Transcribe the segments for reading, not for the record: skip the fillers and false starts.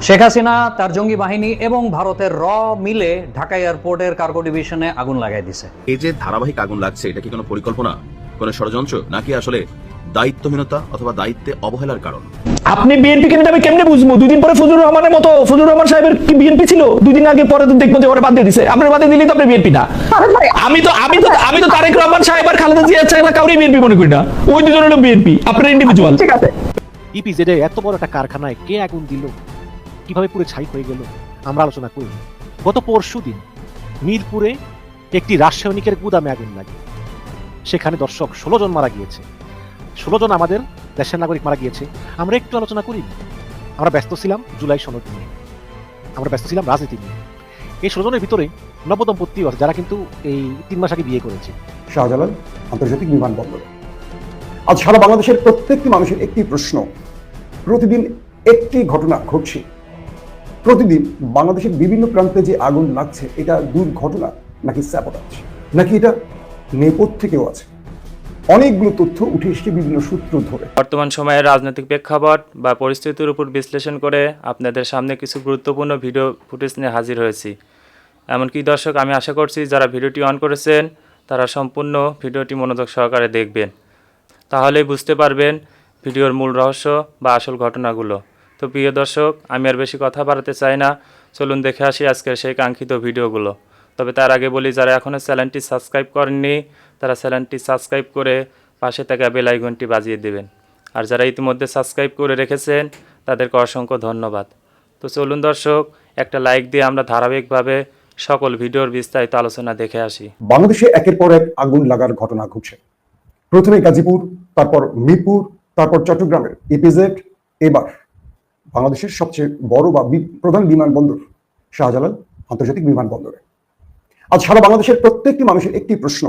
শেখ হাসিনা তার জঙ্গি বাহিনী এবং ভারতের মিলে ঢাকা এয়ারপোর্টের কার্গো ডিভিশনে আগুন লাগাই দিছে। এই যে ধারাবাহিক আগুন লাগছে, এটা কি কোনো পরিকল্পনা, কোনো ষড়যন্ত্র, নাকি আসলে দায়িত্বহীনতা অথবা দায়িত্বে অবহেলার কারণ? আপনি বিএনপি কেন আমি কেমনে বুঝবো? দুই দিন পরে ফজলুর রহমানের মতো ফজলুর রহমান সাহেবের কি বিএনপি ছিল? দুই দিন আগে পরে তো দেখবো যে ওরা বাদ দিয়ে দিছে। আপনার বাদে দিলেই তো আপনি বিএনপি না। আমি তো তারেক রহমান সাহেব আর খালেদা জিয়া ছাড়া কাউরে বিএনপি মনে করি না। ওই দুজন হলো বিএনপি, আপনার ইন্ডিভিজুয়াল। ঠিক আছে, ইপিজেডে এত বড় একটা কারখানায় কে আগুন দিল, কিভাবে পুরো ছাই হয়ে গেল, আমরা আলোচনা করি। গত পরশুদিন মিরপুরে একটি রাসায়নিকের গুদামে আগুন লাগে, সেখানে দর্শক 16 জন মারা গিয়েছে। 16 জন আমাদের দেশের নাগরিক মারা গিয়েছে। আমরা একটু আলোচনা করি। আমরা ব্যস্ত ছিলাম জুলাই সনদ নিয়ে, আমরা ব্যস্ত ছিলাম রাজনীতি নিয়ে। এই 16 জনের ভিতরে নবদম্পতিও আছে যারা কিন্তু এই 3 মাস আগে বিয়ে করেছে। শাহজালাল আন্তর্জাতিক বিমানবন্দর। আজ সারা বাংলাদেশের প্রত্যেকটি মানুষের একটি প্রশ্ন, প্রতিদিন একটি ঘটনা ঘটছে। প্রতিদিন বাংলাদেশের বিভিন্ন প্রান্তে যে আগুন লাগছে, এটা দুর্ঘটনা নাকি স্যাবোটাজ, নাকি এটা নেপথ্যে কেউ আছে? অনেকগুলো তথ্য উঠে এসেছে বিভিন্ন সূত্র ধরে। বর্তমান সময়ের রাজনৈতিক প্রেক্ষাপট বা পরিস্থিতির উপর বিশ্লেষণ করে আপনাদের সামনে কিছু গুরুত্বপূর্ণ ভিডিও ফুটেজ নিয়ে হাজির হয়েছি। এমনকি দর্শক, আমি আশা করছি যারা ভিডিওটি অন করেছেন তারা সম্পূর্ণ ভিডিওটি মনোযোগ সহকারে দেখবেন, তাহলেই বুঝতে পারবেন ভিডিওর মূল রহস্য বা আসল ঘটনাগুলো। তো প্রিয় দর্শক, আমি আর বেশি কথা বাড়াতে চাই না, চলুন দেখে আসি আজকের সেই কাঙ্ক্ষিত ভিডিওগুলো। তবে তার আগে বলি, যারা এখনও চ্যানেলটি সাবস্ক্রাইব করেননি তারা চ্যানেলটি সাবস্ক্রাইব করে পাশে থাকা বেল আইকনটি বাজিয়ে দেবেন। আর যারা ইতিমধ্যে সাবস্ক্রাইব করে রেখেছেন তাদেরকে অসংখ্য ধন্যবাদ। তো চলুন দর্শক, একটা লাইক দিয়ে আমরা ধারাবাহিকভাবে সকল ভিডিওর বিস্তারিত আলোচনা দেখে আসি। বাংলাদেশে একের পর এক আগুন লাগার ঘটনা ঘটছে। প্রথমে গাজীপুর, তারপর মিরপুর, তারপর চট্টগ্রামের ইপিজেড, এবার বাংলাদেশের সবচেয়ে বড় বা প্রধান বিমানবন্দর শাহজালাল আন্তর্জাতিক বিমানবন্দরে। আজ সারা বাংলাদেশের প্রত্যেকটি মানুষের একটি প্রশ্ন,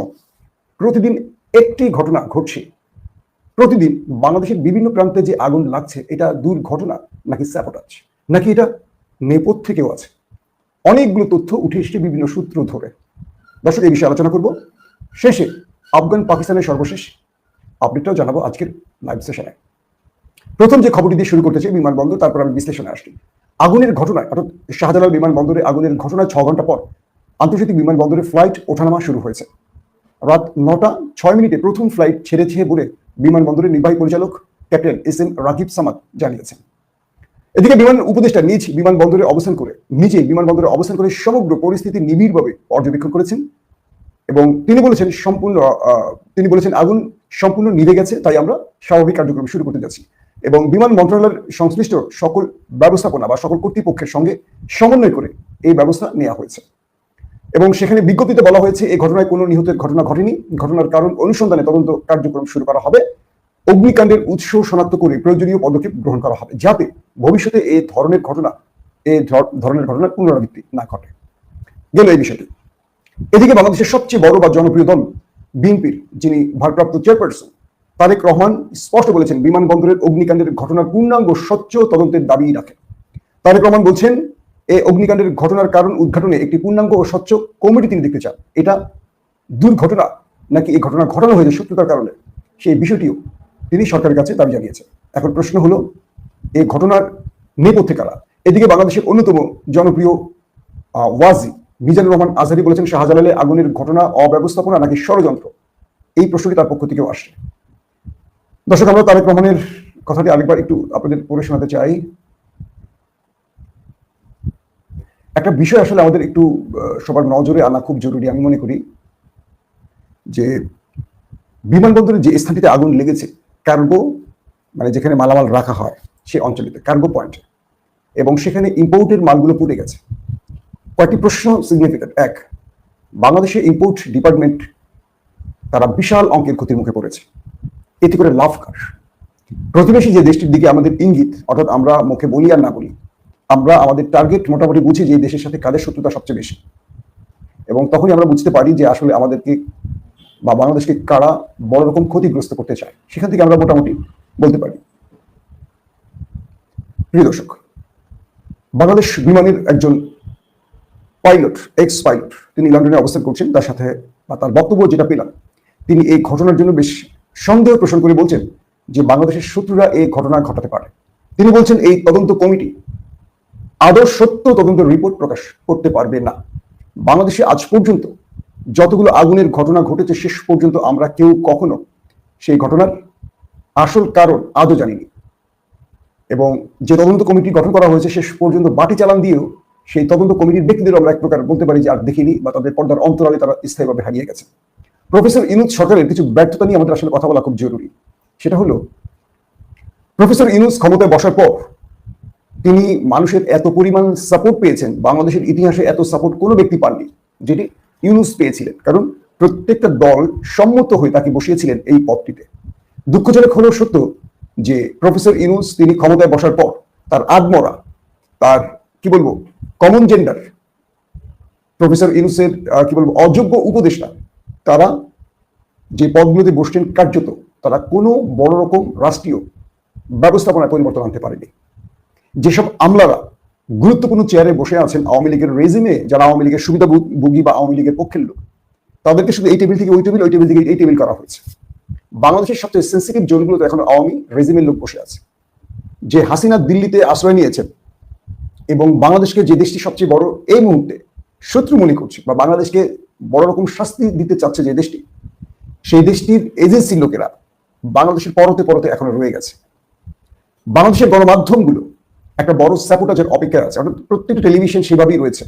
প্রতিদিন একটি ঘটনা ঘটছে। প্রতিদিন বাংলাদেশের বিভিন্ন প্রান্তে যে আগুন লাগছে, এটা দুর্ঘটনা নাকি স্যাবোটাজ, নাকি এটা নেপথ্যে কেউ আছে? অনেকগুলো তথ্য উঠে এসেছে বিভিন্ন সূত্র ধরে। দর্শক, এই বিষয়ে আলোচনা করব। শেষে আফগান পাকিস্তানের সর্বশেষ আপডেটটাও জানাবো আজকের লাইভ সেশনে। প্রথম যে খবরটি দিয়ে শুরু করতে চাই বিমানবন্দর, তারপর আমি বিশ্লেষণে আসছি। আগুনের ঘটনায়, অর্থাৎ শাহজালাল বিমানবন্দরে আগুনের ঘটনায় 6 ঘন্টা পর আন্তর্জাতিক বিমানবন্দরে ফ্লাইট ওঠানামা শুরু হয়েছে। রাত 9টা 6 মিনিটে প্রথম ফ্লাইট ছেড়েছে বলে বিমানবন্দরের নির্বাহী পরিচালক ক্যাপ্টেন SM রাকিব সামাদ জানিয়েছেন। এদিকে বিমান উপদেষ্টা নিজেই বিমানবন্দরে অবস্থান করে সমগ্র পরিস্থিতি নিবিড়ভাবে পর্যবেক্ষণ করেছেন এবং তিনি বলেছেন আগুন সম্পূর্ণ নিভে গেছে, তাই আমরা স্বাভাবিক কার্যক্রম শুরু করতে যাচ্ছি এবং বিমান মন্ত্রণালয়ের সংশ্লিষ্ট সকল ব্যবস্থাপনা বা সকল কর্তৃপক্ষের সঙ্গে সমন্বয় করে এই ব্যবস্থা নেওয়া হয়েছে এবং সেখানে বিজ্ঞপ্তিতে বলা হয়েছে এই ঘটনায় কোনো নিহতের ঘটনা ঘটেনি। ঘটনার কারণ অনুসন্ধানে তদন্ত কার্যক্রম শুরু করা হবে। অগ্নিকাণ্ডের উৎস শনাক্ত করে প্রয়োজনীয় পদক্ষেপ গ্রহণ করা হবে, যাতে ভবিষ্যতে এই ধরনের ঘটনার পুনরাবৃত্তি না ঘটে। গেল এই বিষয়টি। এদিকে বাংলাদেশের সবচেয়ে বড় বা জনপ্রিয় দল বিএনপির যিনি ভারপ্রাপ্ত চেয়ারপারসন তারেক রহমান স্পষ্ট বলেছেন, বিমানবন্দরের অগ্নিকাণ্ডের ঘটনার পূর্ণাঙ্গ স্বচ্ছ তদন্তের দাবি রাখেন। তারেক রহমান বলছেন, এই অগ্নিকাণ্ডের ঘটনার কারণ উদ্ঘাটনে একটি পূর্ণাঙ্গ ও স্বচ্ছ কমিটি তিনি দেখতে চান। এটা দুর্ঘটনা নাকি এই ঘটনা ঘটানো হয়েছে সত্যতার কারণে, সেই বিষয়টিও তিনি সরকারের কাছে দাবি জানিয়েছেন। এখন প্রশ্ন হলো, এই ঘটনার নেপথ্যে কারা? এদিকে বাংলাদেশের অন্যতম জনপ্রিয় ওয়াজি মিজানুর রহমান আজহারী বলেছেন, শাহজালালে আগুনের ঘটনা অব্যবস্থাপনা নাকি ষড়যন্ত্র, এই প্রশ্নটি তার পক্ষ থেকেও আসছে। দর্শক, আমরা তারেক রহমানের কথাটি আরেকবার একটু আপনাদের পড়ে শোনাতে চাই। একটা বিষয় আসলে আমাদের একটু সবার নজরে আনা খুব জরুরি। আমি মনে করি যে বিমানবন্দরের যে স্থানটিতে আগুন লেগেছে, কার্গো মানে যেখানে মালামাল রাখা হয় সে অঞ্চলেতে, কার্গো পয়েন্ট, এবং সেখানে ইম্পোর্টের মালগুলো পুড়ে গেছে। কয়েকটি প্রশ্ন সিগনিফিকেন্ট। এক, বাংলাদেশের ইম্পোর্ট ডিপার্টমেন্ট তারা বিশাল অঙ্কের ক্ষতির মুখে পড়েছে। এতে করে লাভ কার? প্রতিবেশী যে দেশটির দিকে আমাদের ইঙ্গিত, অর্থাৎ আমরা মুখে বলি আর না বলি, আমরা আমাদের টার্গেট মোটামুটি বুঝি যে এই দেশের সাথে কাদের শত্রুতা সবচেয়ে বেশি, এবং তখনই আমরা বুঝতে পারি যে আসলে আমাদেরকে বা বাংলাদেশকে কারা বড় রকম ক্ষতিগ্রস্ত করতে চায়। সেখান থেকে আমরা মোটামুটি বলতে পারি। প্রিয় দর্শক, বাংলাদেশ বিমানের একজন পাইলট, এক্স পাইলট, তিনি লন্ডনে অবস্থান করছেন। তার সাথে বা তার বক্তব্য যেটা পেলাম, তিনি এই ঘটনার জন্য বেশ সন্দেহ পোষণ করে বলছেন যে বাংলাদেশের শত্রুরা এই ঘটনা ঘটাতে পারে। তিনি বলছেন, এই তদন্ত কমিটি আদৌ সত্য তদন্ত রিপোর্ট প্রকাশ করতে পারবে না। বাংলাদেশে আজ পর্যন্ত যতগুলো আগুনের ঘটনা ঘটেছে শেষ পর্যন্ত আমরা কেউ কখনো সেই ঘটনার আসল কারণ আদৌ জানিনি, এবং যে তদন্ত কমিটি গঠন করা হয়েছে শেষ পর্যন্ত বাটি চালান দিয়েও সেই তদন্ত কমিটির ব্যক্তিদের আমরা এক প্রকার বলতে পারি যে আর দেখিনি, বা তাদের পর্দার অন্তরালে তারা স্থায়ীভাবে হারিয়ে গেছে। প্রফেসর ইউনূস সরকারের কিছু ব্যর্থতা নিয়ে আমাদের আসলে কথা বলা খুব জরুরি। সেটা হলো, প্রফেসর ইউনূস ক্ষমতায় বসার পর তিনি মানুষের এত পরিমাণ সাপোর্ট পেয়েছেন, বাংলাদেশের ইতিহাসে এত সাপোর্ট কোনো ব্যক্তি পাননি যেটি ইউনূস পেয়েছিলেন, কারণ প্রত্যেকটা দল সম্মত হয়ে তাকে বসিয়েছিলেন এই পদটিতে। দুঃখজনক হলেও সত্য যে প্রফেসর ইউনূস তিনি ক্ষমতায় বসার পর তার আদমরা, তার কি বলবো কমন জেন্ডার, প্রফেসর ইউনূসের কি বলবো অযোগ্য উপদেষ্টা, তারা যে পদগুলোতে বসছেন কার্যত তারা কোনো বড় রকম রাষ্ট্রীয় ব্যবস্থাপনায় পরিবর্তন আনতে পারেনি। যেসব আমলারা গুরুত্বপূর্ণ চেয়ারে বসে আছেন আওয়ামী লীগের রেজিমে, যারা আওয়ামী লীগের সুবিধাভোগী বা আওয়ামী লীগের পক্ষের লোক, তাদেরকে শুধু এই টেবিল থেকে ওই টেবিল, ওই টেবিল থেকে এই টেবিল করা হয়েছে। বাংলাদেশের সবচেয়ে সেন্সিটিভ জোনগুলোতে এখন আওয়ামী রেজিমের লোক বসে আছে। যে হাসিনা দিল্লিতে আশ্রয় নিয়েছেন এবং বাংলাদেশকে যে দেশটি সবচেয়ে বড় এই মুহূর্তে শত্রু মনে করছে বা বাংলাদেশকে বড় রকম শাস্তি দিতে চাচ্ছে যে দেশটি, সেই দেশটির এজেন্সির লোকেরা বাংলাদেশের পরতে পরতে এখনো রয়ে গেছে। বাংলাদেশের গণমাধ্যমগুলো একটা বড় স্যাবোটাজের অপেক্ষায় আছে। অর্থাৎ প্রত্যেকটা টেলিভিশন সেভাবেই রয়েছে।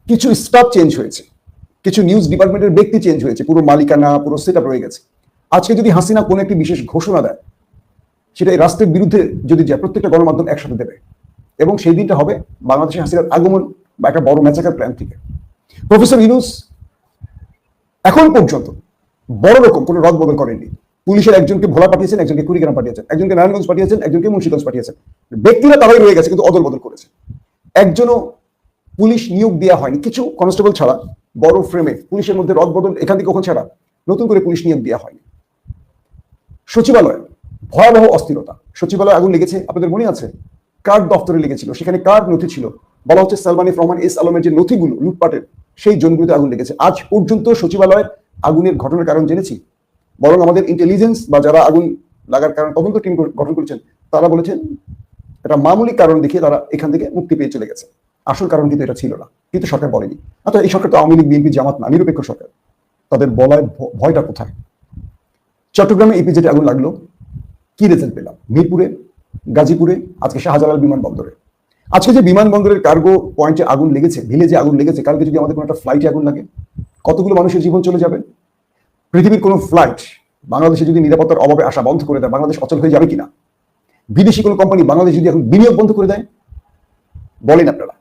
কিছু স্টাফ চেঞ্জ হয়েছে, কিছু নিউজ ডিপার্টমেন্টের ব্যক্তি চেঞ্জ হয়েছে, পুরো মালিকানা পুরো সেটআপ রয়ে গেছে। আজকে যদি হাসিনা কোনো একটি বিশেষ ঘোষণা দেয়, সেটা এই রাষ্ট্রের বিরুদ্ধে যদি যায়, প্রত্যেকটা গণমাধ্যম একসাথে দেবে, এবং সেই দিনটা হবে বাংলাদেশে হাসিনার আগমন বা একটা বড় ম্যাচাকার প্ল্যান থেকে। প্রফেসর ইউনূস এখন পর্যন্ত বড় রকম কোনো রদবদল করেননি। পুলিশের একজনকে ভোলা পাঠিয়েছেন, একজনকে কুড়িগ্রাম পাঠিয়েছেন, একজনকে নারায়ণগঞ্জ পাঠিয়েছেন, একজনকে মুন্সিগঞ্জ পাঠিয়েছেন। ব্যক্তিরা তারাই রয়ে গেছে, কিন্তু অদল বদল করেছে। একজনও পুলিশ নিয়োগ দেওয়া হয়নি, কিছু কনস্টেবল ছাড়া বড় ফ্রেমে পুলিশের মধ্যে রদবদল এখান থেকে ওখান ছাড়া নতুন করে পুলিশ নিয়োগ দেওয়া হয়নি। সচিবালয় ভয়াবহ অস্থিরতা। সচিবালয়ে আগুন লেগেছে, আপনাদের মনে আছে? কার্ড দপ্তরে লেগেছিল, সেখানে কার্ড নথি ছিল, বলা হচ্ছে সালমান এফ রহমান এস আলমের যে নথিগুলো লুটপাটের, সেই জোনগুলোতে আগুন লেগেছে। আজ পর্যন্ত সচিবালয়ের আগুনের ঘটনার কারণ জেনেছি, বরং আমাদের ইন্টেলিজেন্স বা যারা আগুন লাগার কারণ তদন্ত টিম গঠন করেছেন তারা বলেছেন এটা মামুলি কারণ দেখিয়ে তারা এখান থেকে মুক্তি পেয়ে চলে গেছে। আসল কারণ কিন্তু এটা ছিল না, কিন্তু সরকার বলেনি। আচ্ছা, এই সরকার তো আওয়ামী লীগ বিএনপি জামাত না, নিরপেক্ষ সরকার, তাদের বলায় ভয়টা কোথায়? চট্টগ্রামে ইপিজেডে আগুন লাগলো, কি রেজাল্ট পেলাম? মিরপুরে, গাজীপুরে, আজকে শাহজালাল বিমানবন্দরে। আজকে যে বিমানবন্দরের কার্গো পয়েন্টে আগুন লেগেছে, ভিলেজে আগুন লেগেছে, কালকে যদি আমাদের কোনো একটা ফ্লাইটে আগুন লাগে, কতগুলো মানুষের জীবন চলে যাবে? পৃথিবীর কোনো ফ্লাইট বাংলাদেশে যদি নিরাপত্তার অভাবে আসা বন্ধ করে দেয়, বাংলাদেশ অচল হয়ে যাবে কিনা? বিদেশি কোনো কোম্পানি বাংলাদেশ যদি এখন বিনিয়োগ বন্ধ করে দেয়, বলেন আপনারা।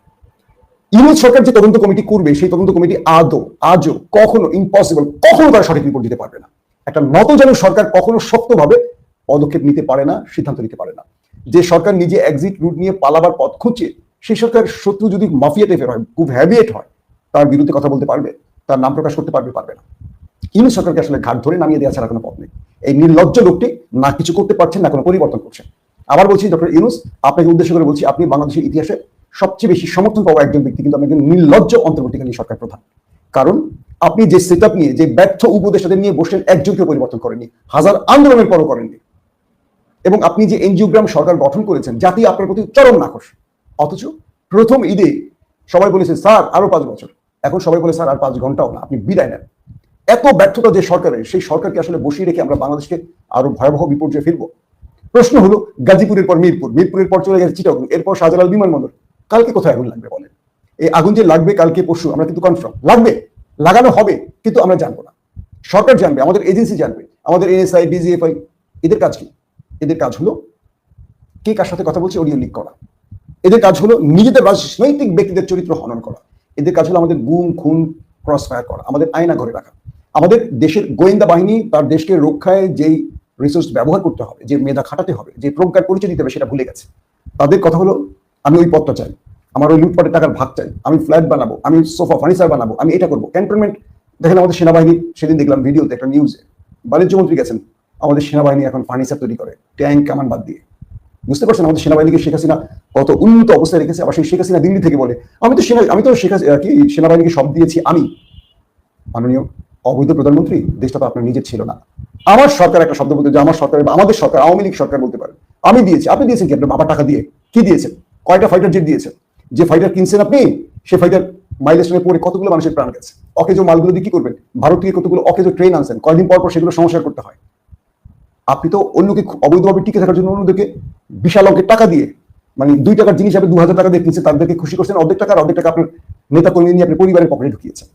ইউনূস সরকার যে তদন্ত কমিটি করবে, সেই তদন্ত কমিটি আজও কখনো ইম্পসিবল, কখনো তারা সঠিক রিপোর্ট দিতে পারবে না। একটা নতজানু সরকার কখনো শক্তভাবে পদক্ষেপ নিতে পারে না, সিদ্ধান্ত নিতে পারে না। যে সরকার নিজে এক্সিট রুট নিয়ে পালাবার পথ খুঁজছে, সেই সরকার শত্রু যদি মাফিয়া টাইপের হয়, খুব হ্যাবিয়েট হয়, তার বিরুদ্ধে কথা বলতে পারবে, তার নাম প্রকাশ করতে পারবে? পারবে না। ইউনূস সরকারকে আসলে ঘাট ধরে নামিয়ে দেওয়া ছাড়া কোনো পথ নেই। এই নির্লজ্জ লোকটি না কিছু করতে পারছেন, না কোনো পরিবর্তন করছেন। আবার বলছি, ডক্টর ইউনূস, আপনাকে উদ্দেশ্য করে বলছি, আপনি বাংলাদেশের ইতিহাসে সবচেয়ে বেশি সমর্থন পাওয়া একজন ব্যক্তি, কিন্তু আপনি একজন নির্লজ্জ অন্তর্বর্তীকালীন সরকার প্রধান। কারণ আপনি যে সেটআপ নিয়ে, যে ব্যর্থ উপদেষ্টাদের নিয়ে বসলেন, একজনকে পরিবর্তন করেননি, হাজার আন্দোলনের পরও করেননি। এবং আপনি যে এনজিওগ্রাম সরকার গঠন করেছেন, জাতি আপনার প্রতি চরম নাখোশ। অথচ প্রথম ঈদে সবাই বলেছে স্যার আরো 5 বছর, এখন সবাই বলে স্যার আর 5 ঘন্টাও না, আপনি বিদায় নেন। এত ব্যর্থতা যে সরকারের, সেই সরকারকে আসলে বসিয়ে রেখে আমরা বাংলাদেশকে আরো ভয়াবহ বিপর্যয়ে ফিরবো। প্রশ্ন হলো, গাজীপুরের পর মিরপুর, মিরপুরের পর চলে গেছে চিটাগং, এরপর শাহজালাল বিমানবন্দর, কালকে কোথায় আগুন লাগবে বলেন? এই আগুন যে লাগবে কালকে পরশু, আমরা কিন্তু কনফার্ম লাগবে, লাগানো হবে, কিন্তু আমরা জানবো না। সরকার জানবে, আমাদের এজেন্সি জানবে, আমাদের এনএসআই, ডিজিএফআই, এদের কাজ কি? এদের কাজ হলো কে কার সাথে কথা বলছে অডিও লিক করা। এদের কাজ হলো নিজেদের রাজনৈতিক ব্যক্তিদের চরিত্র হনন করা। এদের কাজ হলো আমাদের গুম খুন ক্রস ফায়ার করা, আমাদের আয়না ঘরে রাখা। আমাদের দেশের গোয়েন্দা বাহিনী তার দেশকে রক্ষায় যেই রিসোর্স ব্যবহার করতে হবে, যে মেধা খাটাতে হবে, যে প্রজ্ঞার পরিচয় দিতে হবে, সেটা ভুলে গেছে। তাদের কথা হলো আমি ওই পদটা চাই, আমার ওই লুটপাটের টাকার ভাগ চাই, আমি ফ্ল্যাট বানাবো, আমি সোফা ফার্নিচার বানাবো, আমি এটা করবো। ক্যান্টনমেন্ট দেখেন আমাদের সেনাবাহিনী, সেদিন দেখলাম ভিডিওতে একটা নিউজে, বাণিজ্যমন্ত্রী গেছেন, আমাদের সেনাবাহিনী এখন ফার্নিচার তৈরি করে ট্যাঙ্ক কামান বাদ দিয়ে। বুঝতে পারছেন আমাদের সেনাবাহিনীকে শেখ হাসিনা কত উন্নত অবস্থায় রেখেছে। আবার সেই শেখ হাসিনা দিল্লি থেকে বলে আমি তো সেনাবাহিনীকে সব দিয়েছি আমি। মাননীয় অবৈধ প্রধানমন্ত্রী, দেশটা তো আপনার নিজের ছিল না। আমার সরকার একটা শব্দ বলতে, যে আমার সরকার, আমাদের সরকার, আওয়ামী লীগ সরকার বলতে পারে আমি দিয়েছি। আপনি দিয়েছেন কি? আপনার বাবার টাকা দিয়ে কি দিয়েছেন? কয়টা ফাইটার জেট দিয়েছেন? যে ফাইটার কিনছেন আপনি, সে ফাইটার মাইলেশনে পড়ে কতগুলো মানুষের প্রাণ গেছে। অকেজো মালগুলো দিয়ে কি করবেন? ভারত থেকে কতগুলো অকেজো ট্রেন আনছেন, কয়েকদিন পর পর সেগুলো সংস্কার করতে হয়। আপনি তো অন্যকে অবৈধভাবে টিকে থাকার জন্য অন্যদেরকে বিশাল অঙ্কের টাকা দিয়ে, মানে 2 টাকার জিনিস আপনি 2000 টাকা দিয়ে কিনছেন, তাদেরকে খুশি করছেন অর্ধেক টাকা, আর অর্ধেক টাকা আপনার নেতা কর্মী নিয়ে আপনি পরিবারের পকেটে ঢুকিয়েছেন।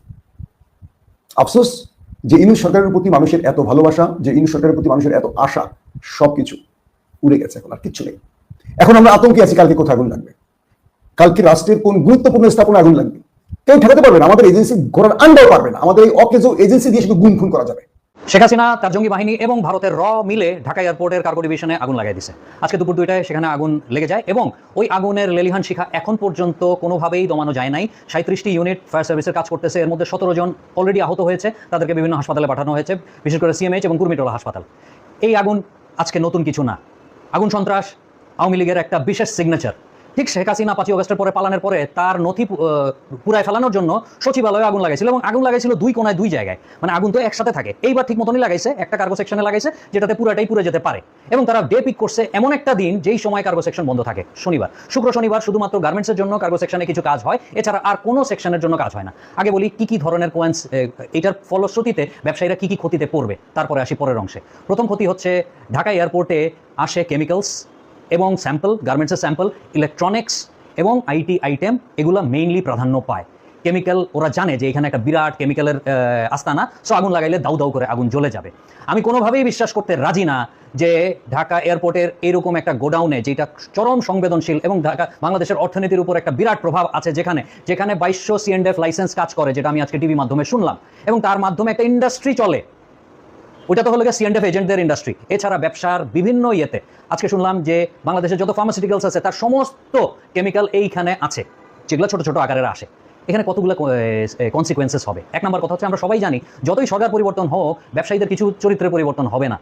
আফসোস যে ইউনূস সরকারের প্রতি মানুষের এত ভালোবাসা, যে ইউনূস সরকারের প্রতি মানুষের এত আশা, সবকিছু উড়ে গেছে, এখন আর কিচ্ছু নেই। এখন আমরা আতঙ্কে আছি কালকে কোথায় আগুন লাগবে, কালকে রাষ্ট্রের কোন গুরুত্বপূর্ণ স্থাপনা আগুন লাগবে। কেউ ঠেকাতে পারবে না, আমাদের এজেন্সি ঘোরার আন্ডাও পারবে না। আমাদের এই অকেজো এজেন্সি দিয়ে শুধু গুম খুন করা যাবে। শেখ হাসিনা, তার জঙ্গি বাহিনী এবং ভারতের মিলে ঢাকা এয়ারপোর্টের কার্গো ডিভিশনে আগুন লাগাই দিছে। আজকে দুপুর 2টায় সেখানে আগুন লেগে যায় এবং ওই আগুনের লেলিহান শিখা এখন পর্যন্ত কোনোভাবেই দমানো যায় নাই। 37টি ইউনিট ফায়ার সার্ভিসের কাজ করতেছে, এর মধ্যে 17 জন অলরেডি আহত হয়েছে, তাদেরকে বিভিন্ন হাসপাতালে পাঠানো হয়েছে, বিশেষ করে সিএমএইচ এবং কুর্মিটোলা হাসপাতাল। এই আগুন আজকে নতুন কিছু না, আগুন সন্ত্রাস আওয়ামী লীগের একটা বিশেষ সিগনেচার। ঠিক শেখ হাসিনা 5ই আগস্টের পরে পালানোর পরে তার নথি পুরায় ফেলানোর জন্য সচিবালয়ে আগুন লাগাইছিল, এবং আগুন লাগাইছিল 2 কোণায় 2 জায়গায়, মানে আগুন তো একসাথে থাকে। এইবার ঠিক মতনই লাগাইছে, একটা কার্গো সেকশনে লাগাইছে যেটাতে পুরাটাই পুড়ে যেতে পারে, এবং তারা ডে পিক করছে এমন একটা দিন যেই সময় কার্গো সেকশন বন্ধ থাকে, শনিবার, শুক্র শনিবার শুধুমাত্র গার্মেন্টসের জন্য কার্গো সেকশনে কিছু কাজ হয়, এছাড়া আর কোনো সেকশনের জন্য কাজ হয় না। আগে বলি কি কি ধরনের এটার ফলশ্রুতিতে ব্যবসায়ীরা কি কি ক্ষতিতে পড়বে, তারপরে আসি পরের অংশে। প্রথম ক্ষতি হচ্ছে ঢাকা এয়ারপোর্টে আসে কেমিক্যালস এবং স্যাম্পল, গার্মেন্টসের স্যাম্পল, ইলেকট্রনিক্স এবং আইটি আইটেম, এগুলো মেইনলি প্রাধান্য পায়। কেমিক্যাল, ওরা জানে যে এখানে একটা বিরাট কেমিক্যালের আস্তানা, সো আগুন লাগাইলে দাউ দাউ করে আগুন জ্বলে যাবে। আমি কোনোভাবেই বিশ্বাস করতে রাজি না যে ঢাকা এয়ারপোর্টের এরকম একটা গোডাউনে, যেটা চরম সংবেদনশীল এবং ঢাকা বাংলাদেশের অর্থনীতির উপর একটা বিরাট প্রভাব আছে, যেখানে 2200 C&F লাইসেন্স কাজ করে, যেটা আমি আজকে টিভি মাধ্যমে শুনলাম, এবং তার মাধ্যমে একটা ইন্ডাস্ট্রি চলে। ওইটা তো হলো C&F এজেন্টদের ইন্ডাস্ট্রি। এছাড়া ব্যবসার বিভিন্ন ইয়েতে আজকে শুনলাম যে বাংলাদেশের যত ফার্মাসিউটিক্যালস আছে তার সমস্ত কেমিক্যাল এইখানে আছে, যেগুলো ছোট ছোট আকারের আসে। এখানে কতগুলো কনসিকুয়েন্সেস হবে। 1 নম্বর কথা হচ্ছে, আমরা সবাই জানি যতই সরকার পরিবর্তন হোক, ব্যবসায়ীদের কিছু চরিত্রের পরিবর্তন হবে না।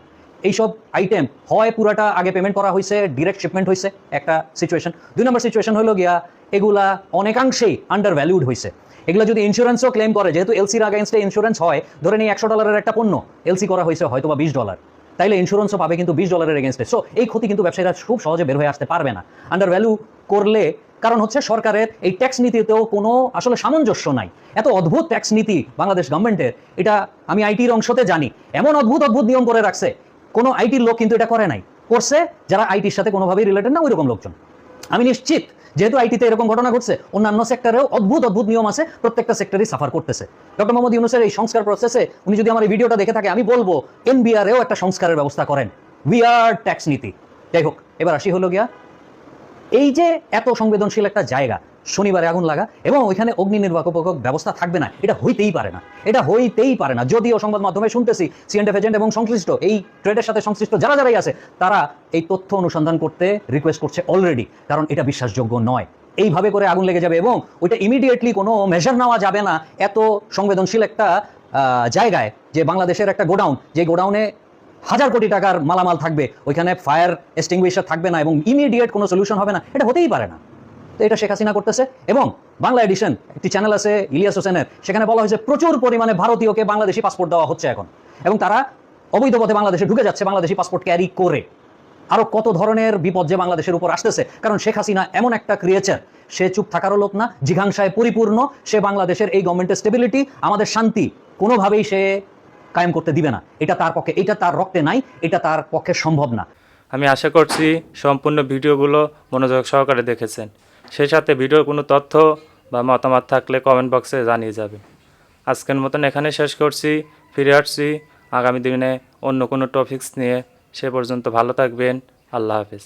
এইসব আইটেম হয় পুরাটা আগে পেমেন্ট করা হয়েছে, ডিরেক্ট শিপমেন্ট হয়েছে, একটা সিচুয়েশন। 2 নম্বর সিচুয়েশন হলো গিয়া এগুলা অনেকাংশেই আন্ডার ভ্যালুড হয়েছে। এগুলো যদি ইন্স্যুরেন্সও ক্লেম করে, যেহেতু এলসির আগেনস্টে ইন্স্যুরেন্স হয়, ধরে নিই $100 একটা পণ্য এলসি করা হয়েছে হয়তো বা $20, তাইলে ইন্স্যুরেন্সও পাবে কিন্তু $20 এগেনস্টে। সো এই ক্ষতি কিন্তু ব্যবসায়ীরা খুব সহজে বের হয়ে আসতে পারবে না আন্ডার ভ্যালু করলে, কারণ হচ্ছে সরকারের এই ট্যাক্স নীতিতেও কোনো আসলে সামঞ্জস্য নাই। এত অদ্ভুত ট্যাক্স নীতি বাংলাদেশ গভর্নমেন্টের, এটা আমি আইটির অংশতে জানি, এমন অদ্ভুত অদ্ভুত নিয়ম করে রাখছে, কোনো আইটির লোক কিন্তু এটা করে নাই, করছে যারা আইটির সাথে কোনোভাবেই রিলেটেড না ওইরকম লোকজন। আমি নিশ্চিত যেহেতু আইটিতে এরকম ঘটনা ঘটছে, অন্যান্য সেক্টরেও অদ্ভুত অদ্ভুত নিয়ম আছে, প্রত্যেকটা সেক্টরই সাফার করতেছে। ডক্টর মোহাম্মদ ইউনূসের এই সংস্কার প্রসেসে উনি যদি আমার এই ভিডিওটা দেখে থাকে, আমি বলবো এনবিআরেও একটা সংস্কারের ব্যবস্থা করেন, উইয়ার ট্যাক্স নীতি। যাই হোক, এবার আসি হলো গিয়া এই যে এত সংবেদনশীল একটা জায়গা, শনিবারে আগুন লাগা এবং ওইখানে অগ্নি নির্বাপক ব্যবস্থা থাকবে না, এটা হইতেই পারে না, এটা হইতেই পারে না। যদিও সংবাদ মাধ্যমে শুনতেছি C&F এজেন্ট এবং সংশ্লিষ্ট এই ট্রেডের সাথে সংশ্লিষ্ট যারাই আছে, তারা এই তথ্য অনুসন্ধান করতে রিকোয়েস্ট করছে অলরেডি, কারণ এটা বিশ্বাসযোগ্য নয়। এইভাবে করে আগুন লেগে যাবে এবং ওইটা ইমিডিয়েটলি কোনো মেজার নেওয়া যাবে না এত সংবেদনশীল একটা জায়গায়, যে বাংলাদেশের একটা গোডাউন, যে গোডাউনে 1000 কোটি টাকার মালামাল থাকবে, ওইখানে ফায়ার এক্সটিংগুইশার থাকবে না এবং ইমিডিয়েট কোনো সলিউশন হবে না, এটা হতেই পারে না। তো এটা শেখ হাসিনা করতেছে। এবং বাংলা এডিশন একটি চ্যানেল আছে ইলিয়াস হোসেনের, সেখানে বলা হয়েছে প্রচুর পরিমাণে ভারতীয়কে বাংলাদেশি পাসপোর্ট দেওয়া হচ্ছে এখন, এবং তারা অবৈধ পথে বাংলাদেশে ঢুকে যাচ্ছে বাংলাদেশি পাসপোর্ট ক্যারি করে। আরো কত ধরনের বিপদ যে বাংলাদেশের উপর আসতেছে, কারণ শেখ হাসিনা এমন একটা ক্রিয়েচার, সে চুপ থাকারও লোক না, জিঘাংসায় পরিপূর্ণ। সে বাংলাদেশের এই গভর্নমেন্টের স্টেবিলিটি, আমাদের শান্তি কোনোভাবেই সে কায়েম করতে দিবে না। এটা তার পক্ষে, এটা তার রক্তে নাই, এটা তার পক্ষে সম্ভব না। আমি আশা করছি সম্পূর্ণ ভিডিওগুলো মনোযোগ সহকারে দেখেছেন। সেই সাথে ভিডিওর কোনো তথ্য বা মতামত থাকলে কমেন্ট বক্সে জানিয়ে যাবেন। আজকের মতন এখানে শেষ করছি, ফিরে আসছি আগামী দিনে অন্য কোনো টপিকস নিয়ে। সে পর্যন্ত ভালো থাকবেন, আল্লাহ হাফেজ।